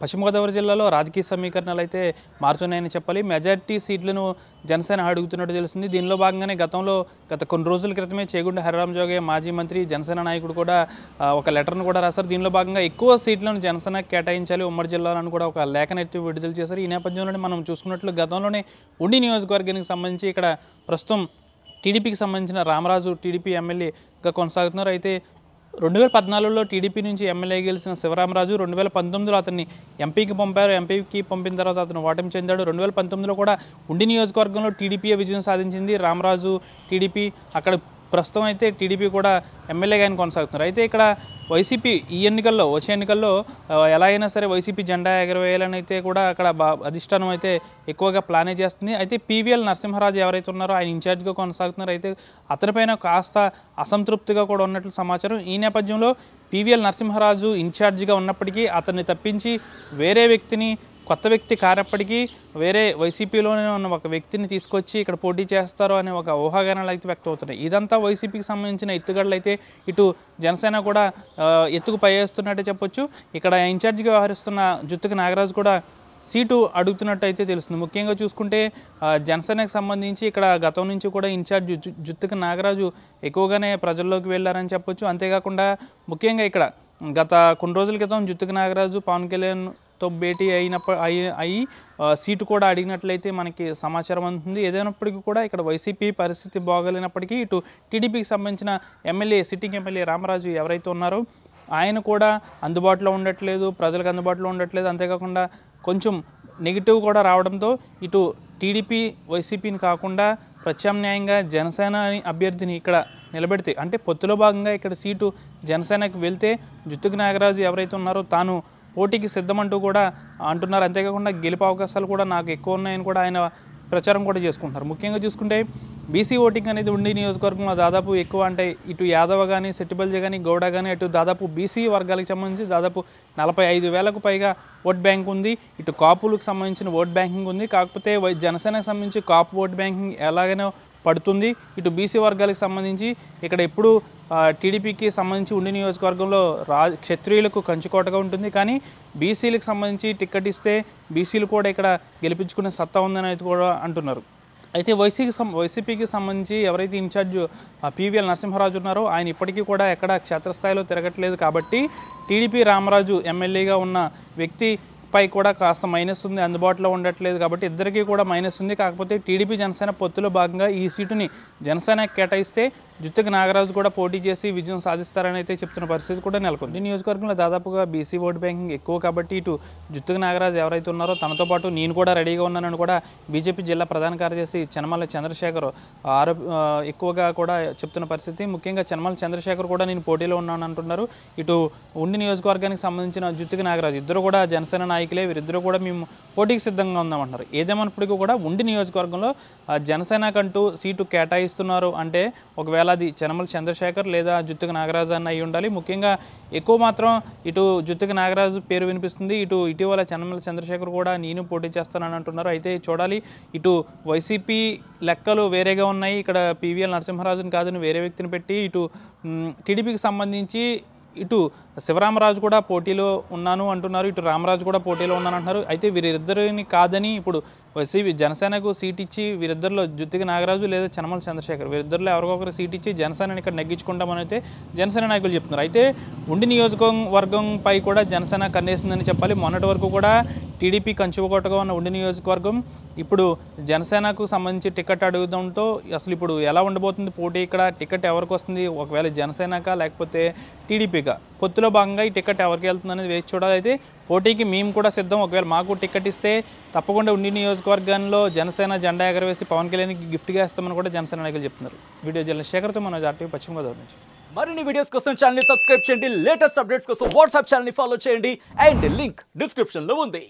పశ్చిమ గోదావరి జిల్లాలో రాజకీయ సమీకరణాలు అయితే మారుతున్నాయని చెప్పాలి. మెజారిటీ సీట్లను జనసేన అడుగుతున్నట్టు తెలుస్తుంది. దీనిలో భాగంగానే గత కొన్ని రోజుల క్రితమే చేగుంట హరిరామ్ జోగయ్య మాజీ మంత్రి జనసేన నాయకుడు కూడా ఒక లెటర్ను కూడా రాశారు. దీనిలో భాగంగా ఎక్కువ సీట్లను జనసేన కేటాయించాలి ఉమ్మడి జిల్లాలను కూడా ఒక లేఖనెత్తి విడుదల చేశారు. ఈ నేపథ్యంలోనే మనం చూసుకున్నట్లు గతంలోనే ఉండి నియోజకవర్గానికి సంబంధించి ఇక్కడ ప్రస్తుతం టీడీపీకి సంబంధించిన రామరాజు టీడీపీ ఎమ్మెల్యేగా కొనసాగుతున్నారు. అయితే 2014లో టీడీపీ నుంచి ఎమ్మెల్యే గెలిచిన శివరామరాజు 2019లో అతన్ని ఎంపీకి పంపారు. ఎంపీకి పంపిన తర్వాత అతను ఓటమి చెందాడు. 2019లో కూడా ఉండి నియోజకవర్గంలో టీడీపీ విజయం సాధించింది. రామరాజు టీడీపీ అక్కడ ప్రస్తుతం అయితే టీడీపీ కూడా ఎమ్మెల్యేగా ఆయన కొనసాగుతున్నారు. అయితే ఇక్కడ వైసీపీ వచ్చే ఎన్నికల్లో ఎలా అయినా సరే వైసీపీ జెండా ఎగరవేయాలని అయితే కూడా అక్కడ అధిష్టానం అయితే ఎక్కువగా ప్లానే చేస్తుంది. అయితే పీవీఎల్ నరసింహరాజు ఎవరైతే ఉన్నారో ఆయన ఇన్ఛార్జ్గా కొనసాగుతున్నారు. అయితే అతనిపైన కాస్త అసంతృప్తిగా కూడా ఉన్నట్లు సమాచారం. ఈ నేపథ్యంలో పీవీఎల్ నరసింహరాజు ఇన్ఛార్జిగా ఉన్నప్పటికీ అతన్ని తప్పించి వేరే వ్యక్తిని కొత్త వ్యక్తి కానప్పటికీ వేరే వైసీపీలోనే ఉన్న ఒక వ్యక్తిని తీసుకొచ్చి ఇక్కడ పోటీ చేస్తారు అనే ఒక ఊహాగానాలు అయితే వ్యక్తం అవుతున్నాయి. ఇదంతా వైసీపీకి సంబంధించిన ఎత్తుగడలు అయితే ఇటు జనసేన కూడా ఎత్తుకు పైవేస్తున్నట్టే చెప్పొచ్చు. ఇక్కడ ఇన్ఛార్జిగా వ్యవహరిస్తున్న జుత్తుకి నాగరాజు కూడా సీటు అడుగుతున్నట్టు అయితే తెలుస్తుంది. ముఖ్యంగా చూసుకుంటే జనసేనకు సంబంధించి ఇక్కడ గతం నుంచి కూడా ఇన్ఛార్జ్ జుత్తుకి నాగరాజు ఎక్కువగానే ప్రజల్లోకి వెళ్ళారని చెప్పొచ్చు. అంతేకాకుండా ముఖ్యంగా ఇక్కడ గత కొన్ని రోజుల క్రితం జుత్తుకి నాగరాజు పవన్ కళ్యాణ్తో భేటీ అయ్యి సీటు కూడా అడిగినట్లయితే మనకి సమాచారం అందుతుంది. ఏదైనప్పటికీ కూడా ఇక్కడ వైసీపీ పరిస్థితి బాగోలేనప్పటికీ ఇటు టీడీపీకి సంబంధించిన సిట్టింగ్ ఎమ్మెల్యే రామరాజు ఎవరైతే ఉన్నారో ఆయన కూడా అందుబాటులో ఉండట్లేదు, ప్రజలకు అందుబాటులో ఉండట్లేదు. అంతేకాకుండా కొంచెం నెగిటివ్ కూడా రావడంతో ఇటు టీడీపీ వైసీపీని కాకుండా ప్రత్యామ్నాయంగా జనసేన అభ్యర్థిని ఇక్కడ నిలబెడితే అంటే పొత్తులో భాగంగా ఇక్కడ సీటు జనసేనకు వెళ్తే జుత్తుకి నాగరాజు ఎవరైతే ఉన్నారో తాను పోటీకి సిద్ధమంటూ కూడా అంటున్నారు. అంతేకాకుండా గెలుపు అవకాశాలు కూడా నాకు ఎక్కువ ఉన్నాయని కూడా ఆయన ప్రచారం కూడా చేసుకుంటున్నారు. ముఖ్యంగా చూసుకుంటే బీసీ ఓటింగ్ అనేది ఉండి నియోజకవర్గంలో దాదాపు ఎక్కువ అంటే ఇటు యాదవ కానీ సెట్టిబల్జ కానీ గౌడ కానీ అటు దాదాపు బీసీ వర్గాలకు సంబంధించి దాదాపు 45,000కు పైగా ఓట్ బ్యాంక్ ఉంది. ఇటు కాపులకు సంబంధించిన ఓట్ బ్యాంకింగ్ ఉంది. కాకపోతే జనసేనకు సంబంధించి కాపు ఓట్ బ్యాంకింగ్ ఎలాగైనా పడుతుంది. ఇటు బీసీ వర్గాలకు సంబంధించి ఇక్కడ ఎప్పుడు టీడీపీకి సంబంధించి ఉండి నియోజకవర్గంలో క్షత్రియులకు కంచుకోటగా ఉంటుంది. కానీ బీసీలకు సంబంధించి టికెట్ ఇస్తే బీసీలు కూడా ఇక్కడ గెలిపించుకునే సత్తా ఉందని అయితే కూడా అంటున్నారు. అయితే వైసీపీకి సంబంధించి ఎవరైతే ఇన్ఛార్జ్ పీవీఎల్ నరసింహరాజు ఉన్నారో ఆయన ఇప్పటికీ కూడా ఎక్కడ క్షేత్రస్థాయిలో తిరగట్లేదు. కాబట్టి టీడీపీ రామరాజు ఎమ్మెల్యేగా ఉన్న వ్యక్తి పై కూడా కాస్త మైనస్ ఉంది, అందుబాటులో ఉండట్లేదు. కాబట్టి ఇద్దరికీ కూడా మైనస్ ఉంది. కాకపోతే టీడీపీ జనసేన పొత్తులో భాగంగా ఈ సీటుని జనసేన కేటాయిస్తే జుత్తుకి నాగరాజు కూడా పోటీ చేసి విజయం సాధిస్తారని అయితే చెప్తున్న పరిస్థితి కూడా నెలకొంది. ఈ నియోజకవర్గంలో దాదాపుగా బీసీ ఓట్ బ్యాంకింగ్ ఎక్కువ కాబట్టి ఇటు జుత్తుకి నాగరాజు ఎవరైతే ఉన్నారో తనతో పాటు నేను కూడా రెడీగా ఉన్నానని కూడా బీజేపీ జిల్లా ప్రధాన కార్యదర్శి చెనమల చంద్రశేఖర్ ఎక్కువగా కూడా చెప్తున్న పరిస్థితి. ముఖ్యంగా చెనమల చంద్రశేఖర్ కూడా నేను పోటీలో ఉన్నాను అంటున్నారు. ఇటు ఉండి నియోజకవర్గానికి సంబంధించిన జుత్తుకి నాగరాజు ఇద్దరు కూడా జనసేన నాయకులే, వీరిద్దరూ కూడా మేము పోటీకి సిద్ధంగా ఉందామంటున్నారు. ఏదేమన్నప్పటికీ కూడా ఉండి నియోజకవర్గంలో జనసేనకంటూ సీటు కేటాయిస్తున్నారు అంటే ఒకవేళ అది చెనమల చంద్రశేఖర్ లేదా జుత్తుకి నాగరాజు అన్న అయి ఉండాలి. ముఖ్యంగా ఎక్కువ మాత్రం ఇటు జుత్తుకి నాగరాజు పేరు వినిపిస్తుంది. ఇటీవల చెనమల చంద్రశేఖర్ కూడా నేను పోటీ చేస్తానని అంటున్నారు. అయితే చూడాలి. ఇటు వైసీపీ లెక్కలు వేరేగా ఉన్నాయి. ఇక్కడ పీవీఎల్ నరసింహరాజుని కాదని వేరే వ్యక్తిని పెట్టి ఇటు టీడీపీకి సంబంధించి ఇటు శివరామరాజు కూడా పోటీలో ఉన్నాను అంటున్నారు. ఇటు రామరాజు కూడా పోటీలో ఉన్నాను అంటున్నారు. అయితే వీరిద్దరిని కాదని ఇప్పుడు వైసీపీ జనసేనకు సీట్ ఇచ్చి వీరిద్దరిలో జుత్తుకి నాగరాజు లేదా చెనమల చంద్రశేఖర్ వీరిద్దరిలో ఎవరికొకరు సీట్ ఇచ్చి జనసేనని ఇక్కడ నెగ్గించుకుంటామని అయితే జనసేన నాయకులు చెప్తున్నారు. అయితే ఉండి నియోజకవర్గంపై కూడా జనసేన కన్నేసిందని చెప్పాలి. మొన్నటి వరకు కూడా టీడీపీ కంచుకోటగా ఉన్న ఉండి నియోజకవర్గం ఇప్పుడు జనసేనకు సంబంధించి టికెట్ అడుగుదంతో అసలు ఇప్పుడు ఎలా ఉండబోతుంది పోటీ, ఇక్కడ టికెట్ ఎవరికి వస్తుంది, ఒకవేళ జనసేనకా లేకపోతే టీడీపీకా, పొత్తులో భాగంగా ఈ టికెట్ ఎవరికి వెళ్తుంది అనేది వేచి చూడాలి. అయితే పోటీకి మేము కూడా సిద్ధం, ఒకవేళ మాకు టికెట్ ఇస్తే తప్పకుండా ఉండి నియోజకవర్గంలో జనసేన జెండా ఎగరవేసి పవన్ కళ్యాణ్కి గిఫ్ట్గా ఇస్తామని కూడా జనసేన నాయకులు చెప్తున్నారు. వీడియో జర్నలిస్ట్ శేఖర్తో మన ఆర్టీవీ పశ్చిమ గోదావరి నుంచి. మరిన్ని వీడియోస్ కోసం ఛానల్ ని సబ్స్క్రైబ్ చేయండి, లేటెస్ట్ అప్డేట్స్ కోసం వాట్సాప్ ఛానల్ ని ఫాలో చేయండి అండ్ లింక్ డిస్క్రిప్షన్ లో ఉంది.